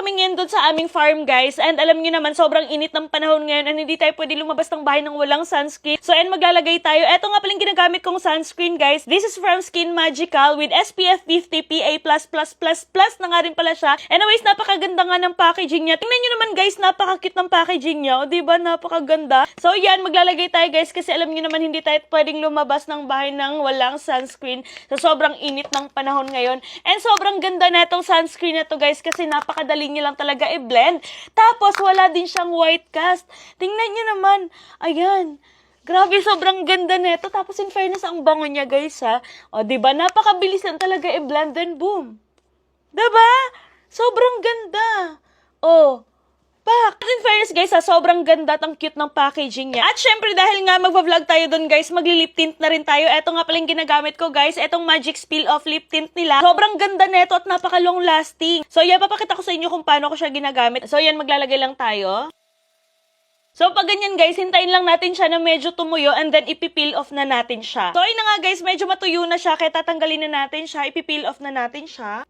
kami ngayon doon sa aming farm, guys. And alam niyo naman, sobrang init ng panahon ngayon and hindi tayo pwede lumabas ng bahay ng walang sunscreen. So, and maglalagay tayo. Eto nga palang ginagamit kong sunscreen, guys. This is from Skin Magical with SPF 50 PA++++ na nga rin pala siya. Anyways, napakaganda nga ng packaging niya. Tingnan niyo naman, guys, napaka-cute ng packaging niya. O, diba? Napakaganda. So, yan, maglalagay tayo, guys, kasi alam niyo naman, hindi tayo pwedeng lumabas ng bahay ng walang sunscreen. So, sobrang init ng panahon ngayon. And sobrang ganda na itong sunscreen na to, guys, kasi napakadali niya lang talaga i-blend. Tapos, wala din siyang white cast. Tingnan niyo naman. Ayan. Grabe, sobrang ganda nito. Tapos, in fairness, ang bango niya, guys, ha. O, diba? Napakabilis lang talaga i-blend and boom. Diba? Sobrang ganda. O, pak. In fairness, guys, ha, sobrang ganda at ang cute ng packaging niya. At syempre, dahil nga magva-vlog tayo dun, guys, magli-lip tint na rin tayo. Eto nga palang ginagamit ko, guys. Etong Magic Spill Off lip tint nila. Sobrang ganda neto at napaka-long lasting. So, yan, papakita ko sa inyo kung paano ko siya ginagamit. So, yan, maglalagay lang tayo. So, pag ganyan, guys, hintayin lang natin siya na medyo tumuyo and then ipipeel off na natin siya. So, ayun na nga, guys, medyo matuyo na siya, kaya tatanggalin na natin siya, ipipeel off na natin siya.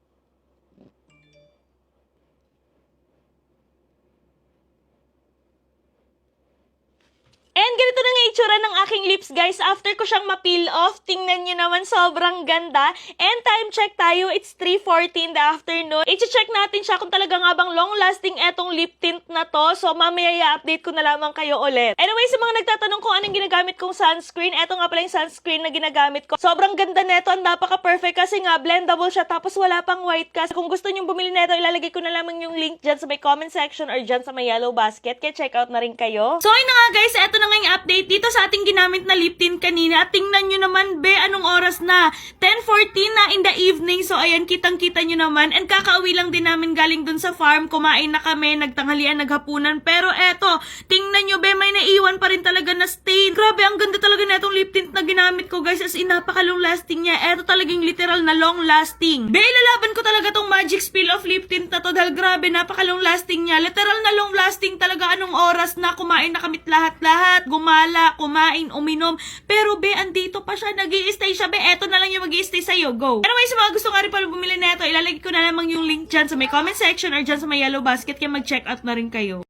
And ganito na nga itsura ng aking lips, guys. After ko siyang ma-peel off, tingnan nyo naman, sobrang ganda. And time check tayo, it's 3:40 in the afternoon. I-check natin siya kung talaga nga bang long-lasting etong lip tint na to. So, mamaya i-update ko na lamang kayo ulit. Anyway, sa mga nagtatanong kung anong ginagamit kong sunscreen, eto nga pala yung sunscreen na ginagamit ko. Sobrang ganda neto, ang napaka-perfect kasi nga, blendable siya, tapos wala pang white cast. Kung gusto nyong bumili neto, ilalagay ko na lamang yung link dyan sa may comment section or dyan sa may yellow basket. Kaya check out na rin kayo. So, ayun na nga, guys, eto na nga yung update dito sa ating ginamit na lip tint kanina. At tingnan nyo naman, be, anong oras na? 10:14 na in the evening. So, ayan, kitang-kita nyo naman. And kakauwi lang din namin galing dun sa farm. Kumain na kami, nagtanghalian, naghapunan. Pero eto, tingnan nyo, be, may naiwan pa rin talaga na stain. Grabe, ang ganda talaga na itong lip tint na ginamit ko, guys. As in, napaka-long lasting niya. Eto talagang literal na long lasting. Be, ilalaban ko talaga tong Magic Spill Off lip tint na to dahil grabe, napaka-long lasting niya. Literal na long lasting talaga. Anong oras na kumain na kamit lahat-lahat. Gumala, kumain, uminom. Pero be, andito pa siya, nag-i-stay siya. Be, eto na lang yung mag-i-stay sa'yo. Go! Anyway, sa mga gusto nga rin pala bumili neto, ilalagay ko na lamang yung link dyan sa may comment section or dyan sa may yellow basket kaya mag-check out na rin kayo.